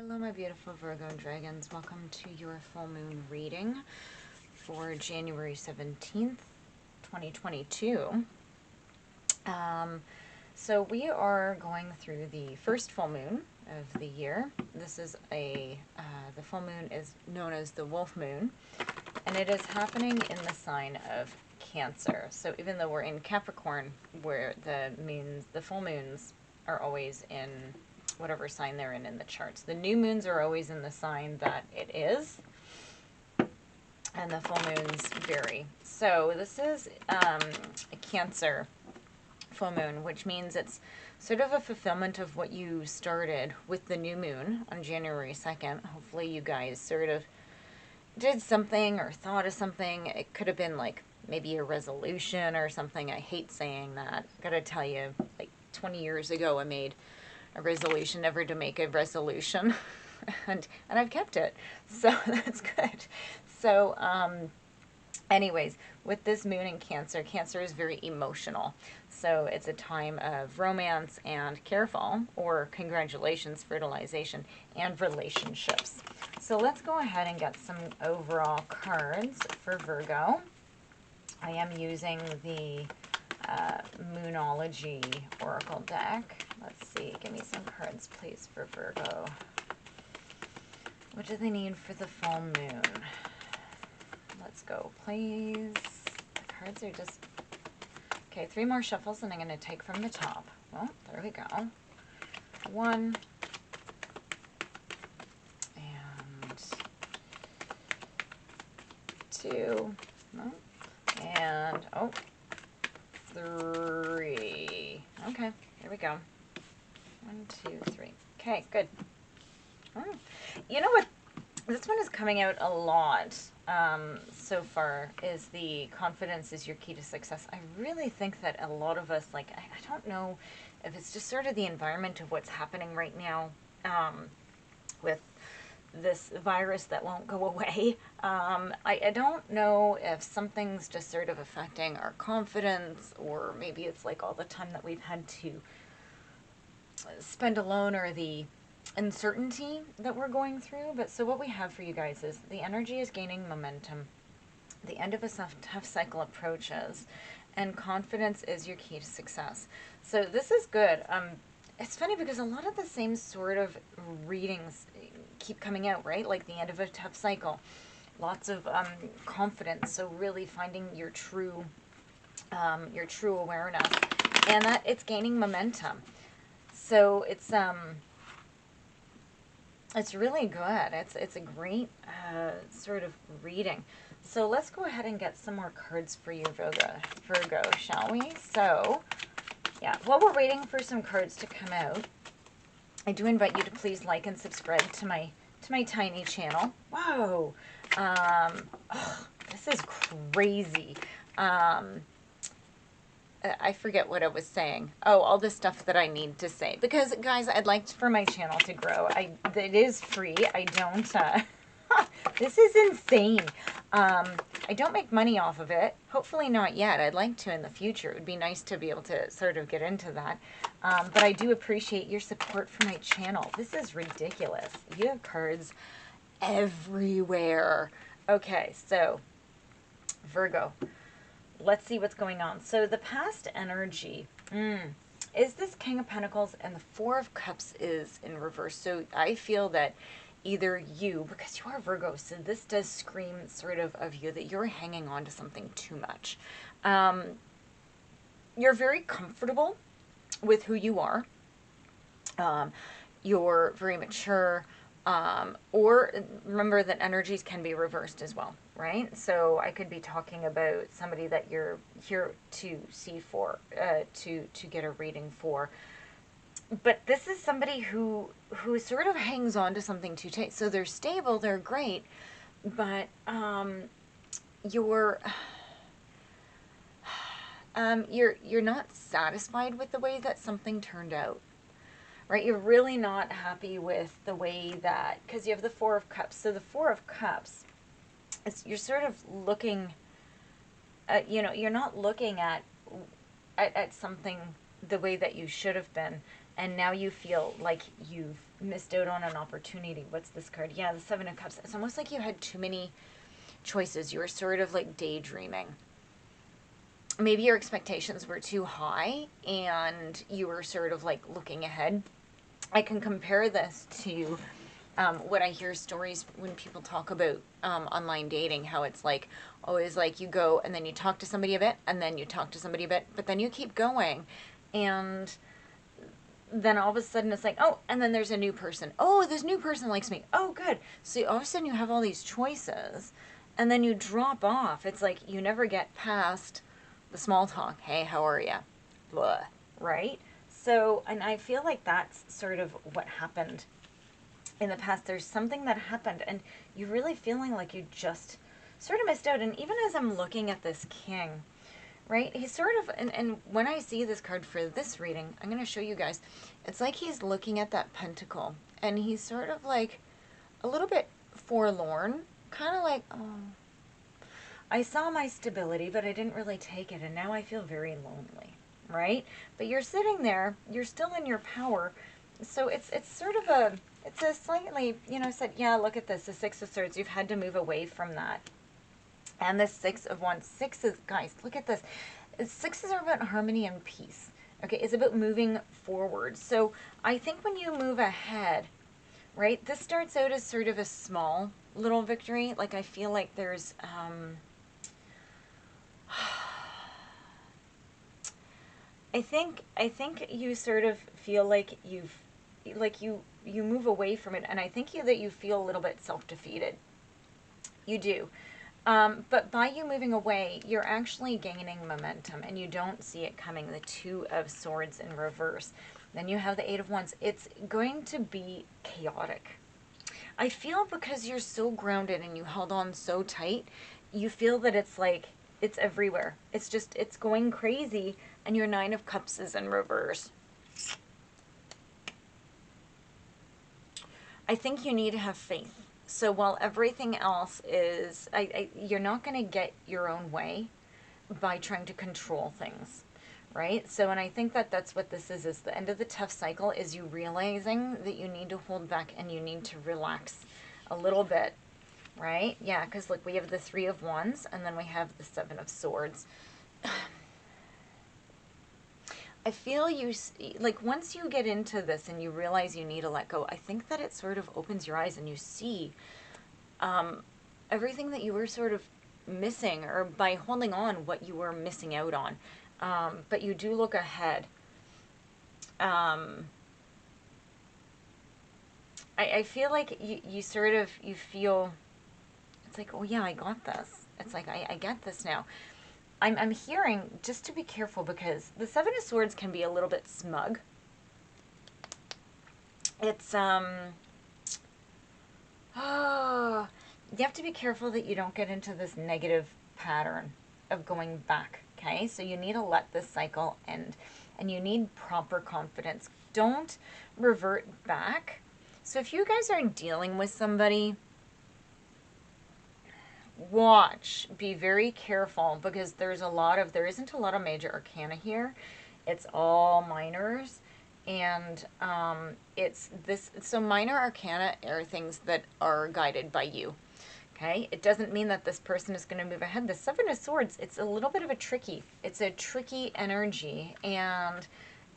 Hello my beautiful Virgo dragons, welcome to your full moon reading for January 17th, 2022. So we are going through the first full moon of the year. This is the full moon is known as the wolf moon, and it is happening in the sign of Cancer. So even though we're in Capricorn, where the full moons are always in whatever sign they're in the charts. The new moons are always in the sign that it is, and the full moons vary. So this is a Cancer full moon, which means it's sort of a fulfillment of what you started with the new moon on January 2nd. Hopefully you guys sort of did something or thought of something. It could have been like maybe a resolution or something. I hate saying that. Gotta tell you, like 20 years ago I made a resolution never to make a resolution, and I've kept it, so that's good. So anyways, with this moon in Cancer, Cancer is very emotional, so it's a time of romance and careful, or congratulations, fertilization, and relationships. So let's go ahead and get some overall cards for Virgo. I am using the Moonology Oracle deck. Let's see, give me some cards, please, for Virgo. What do they need for the full moon? Let's go, please. The cards are just... Okay, 3 more shuffles, and I'm going to take from the top. Well, there we go. 1. And 2. No. And, oh, 3. Okay, here we go. 1, 2, 3. Okay, good. Oh. You know what? This one is coming out a lot so far, is the confidence is your key to success. I really think that a lot of us, like, I don't know if it's just sort of the environment of what's happening right now with this virus that won't go away. I don't know if something's just sort of affecting our confidence, or maybe it's like all the time that we've had to spend alone, or the uncertainty that we're going through. But so what we have for you guys is the energy is gaining momentum. The end of a tough cycle approaches, and confidence is your key to success. So this is good. It's funny because a lot of the same sort of readings keep coming out, right? Like the end of a tough cycle, lots of confidence. So really finding your true awareness, and that it's gaining momentum. So it's really good. It's a great sort of reading. So let's go ahead and get some more cards for you, Virgo, shall we? So yeah, while we're waiting for some cards to come out, I do invite you to please like and subscribe to my tiny channel. Whoa, oh, this is crazy. I forget what I was saying. Oh, all the stuff that I need to say. Because, guys, I'd like for my channel to grow. It is free. I don't... this is insane. I don't make money off of it. Hopefully not yet. I'd like to in the future. It would be nice to be able to sort of get into that. But I do appreciate your support for my channel. This is ridiculous. You have cards everywhere. Okay, so, Virgo. Let's see what's going on. So the past energy is this King of Pentacles, and the Four of Cups is in reverse. So I feel that either you, because you are Virgo, so this does scream sort of you, that you're hanging on to something too much. You're very comfortable with who you are. You're very mature. Or remember that energies can be reversed as well, right? So I could be talking about somebody that you're here to see for, to get a reading for. But this is somebody who sort of hangs on to something too tight. So they're stable, they're great, but you're not satisfied with the way that something turned out. Right, you're really not happy with the way that, because you have the Four of Cups. So the Four of Cups, you're sort of looking, you know, you're not looking at something the way that you should have been, and now you feel like you've missed out on an opportunity. What's this card? Yeah, the Seven of Cups. It's almost like you had too many choices. You were sort of like daydreaming. Maybe your expectations were too high and you were sort of like looking ahead. I can compare this to what I hear stories when people talk about online dating, how it's like always like you go and then you talk to somebody a bit and then you talk to somebody a bit, but then you keep going and then all of a sudden it's like, oh, and then there's a new person. Oh, this new person likes me. Oh, good. So all of a sudden you have all these choices and then you drop off. It's like you never get past the small talk. Hey, how are you? Blah, right? So, and I feel like that's sort of what happened in the past. There's something that happened and you're really feeling like you just sort of missed out. And even as I'm looking at this king, right, he's sort of, and when I see this card for this reading, I'm going to show you guys, it's like he's looking at that pentacle and he's sort of like a little bit forlorn, kind of like, oh, I saw my stability, but I didn't really take it, and now I feel very lonely, right? But you're sitting there, you're still in your power, so it's sort of a, it's a slightly, you know, said, yeah, look at this, the Six of Swords, you've had to move away from that. And the Six of Wands, sixes, guys, look at this. Sixes are about harmony and peace, okay? It's about moving forward. So I think when you move ahead, right, this starts out as sort of a small little victory. Like I feel like there's, I think you sort of feel like you move away from it, and I think that you feel a little bit self-defeated. You do. But by you moving away, you're actually gaining momentum, and you don't see it coming. The Two of Swords in reverse. Then you have the Eight of Wands. It's going to be chaotic. I feel because you're so grounded and you held on so tight, you feel that it's like, it's everywhere. It's just, it's going crazy, and your Nine of Cups is in reverse. I think you need to have faith. So while everything else is, you're not going to get your own way by trying to control things, right? So, and I think that that's what this is the end of the tough cycle is you realizing that you need to hold back and you need to relax a little bit, right? Yeah, because look, we have the Three of Wands and then we have the Seven of Swords. I feel you, like once you get into this and you realize you need to let go, I think that it sort of opens your eyes and you see everything that you were sort of missing, or by holding on what you were missing out on. But you do look ahead. I feel like you sort of, you feel, it's like, oh yeah, I got this. It's like, I get this now. I'm hearing, just to be careful, because the Seven of Swords can be a little bit smug. It's, oh, you have to be careful that you don't get into this negative pattern of going back, okay? So you need to let this cycle end, and you need proper confidence. Don't revert back. So if you guys are dealing with somebody, watch, be very careful, because there isn't a lot of major arcana here. It's all minors, and it's this, so minor arcana are things that are guided by you, okay? It doesn't mean that this person is going to move ahead. The Seven of Swords, it's a little bit of a tricky energy, and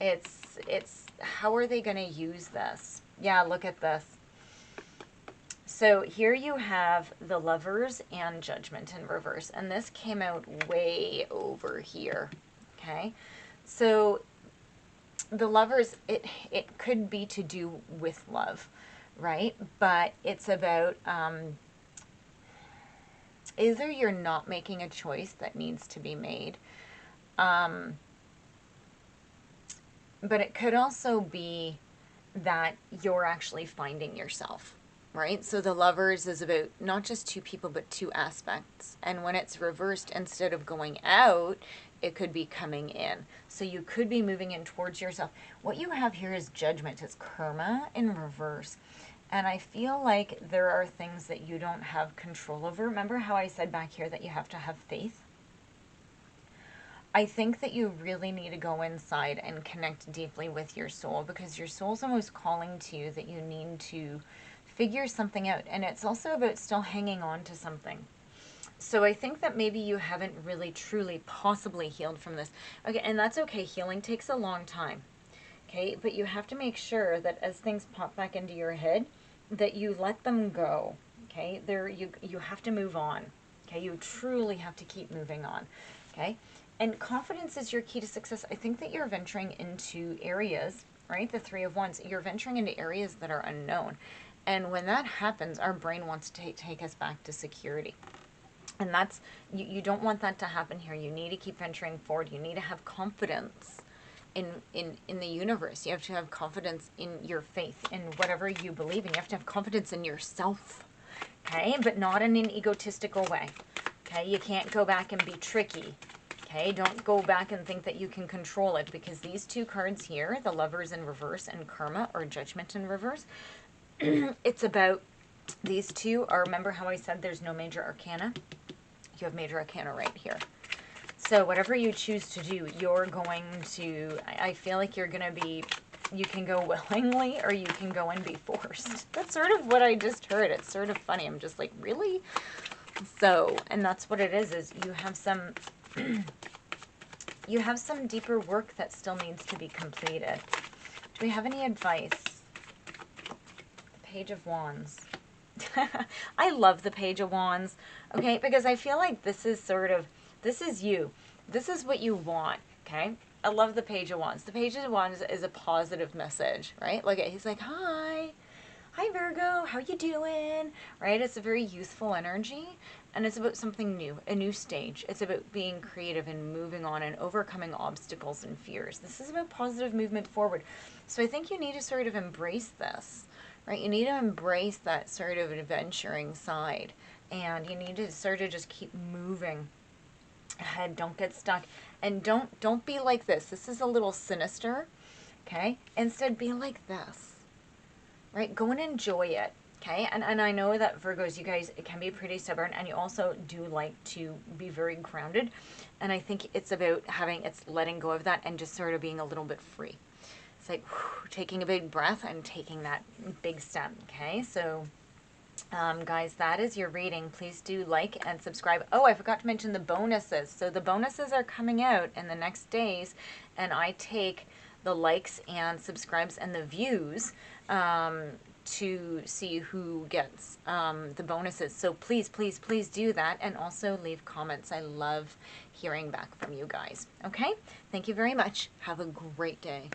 it's how are they going to use this? Yeah, look at this. So here you have the Lovers and Judgment in reverse, and this came out way over here, okay? So the Lovers, it could be to do with love, right? But it's about either you're not making a choice that needs to be made, but it could also be that you're actually finding yourself. Right? So the Lovers is about not just two people, but two aspects. And when it's reversed, instead of going out, it could be coming in. So you could be moving in towards yourself. What you have here is Judgment. It's karma in reverse. And I feel like there are things that you don't have control over. Remember how I said back here that you have to have faith? I think that you really need to go inside and connect deeply with your soul, because your soul's almost calling to you that you need to figure something out. And it's also about still hanging on to something. So I think that maybe you haven't really truly possibly healed from this. Okay, and that's okay. Healing takes a long time. Okay, but you have to make sure that as things pop back into your head, that you let them go. Okay, you have to move on. Okay, you truly have to keep moving on. Okay, and confidence is your key to success. I think that you're venturing into areas, right? The Three of Wands. You're venturing into areas that are unknown, and when that happens, our brain wants to take us back to security. And that's, you don't want that to happen here. You need to keep venturing forward. You need to have confidence in the universe. You have to have confidence in your faith, in whatever you believe in. You have to have confidence in yourself, okay? But not in an egotistical way, okay? You can't go back and be tricky, okay? Don't go back and think that you can control it, because these two cards here, the Lovers in reverse and Karma, or Judgment in reverse, it's about, these two are, remember how I said there's no major arcana? You have major arcana right here. So whatever you choose to do, you're going to, I feel like you're going to be, you can go willingly or you can go and be forced. That's sort of what I just heard. It's sort of funny. I'm just like, really? So, and that's what it is you have some, you have some deeper work that still needs to be completed. Do we have any advice? The Page of Wands. I love the Page of Wands, okay? Because I feel like this is sort of, this is you. This is what you want, okay? I love the Page of Wands. The Page of Wands is a positive message, right? Like, he's like, hi Virgo, how you doing? Right? It's a very youthful energy, and it's about something new, a new stage. It's about being creative and moving on and overcoming obstacles and fears. This is about positive movement forward. So I think you need to sort of embrace this, right? You need to embrace that sort of adventuring side, and you need to sort of just keep moving ahead. Don't get stuck, and don't be like this. This is a little sinister, okay? Instead, be like this, right? Go and enjoy it, okay? And I know that Virgos, you guys, it can be pretty stubborn, and you also do like to be very grounded, and I think it's about it's letting go of that and just sort of being a little bit free. It's like whew, taking a big breath and taking that big step, okay? So guys, that is your reading. Please do like and subscribe. Oh, I forgot to mention the bonuses. So the bonuses are coming out in the next days, and I take the likes and subscribes and the views to see who gets the bonuses. So please, please, please do that, and also leave comments. I love hearing back from you guys. Okay? Thank you very much. Have a great day.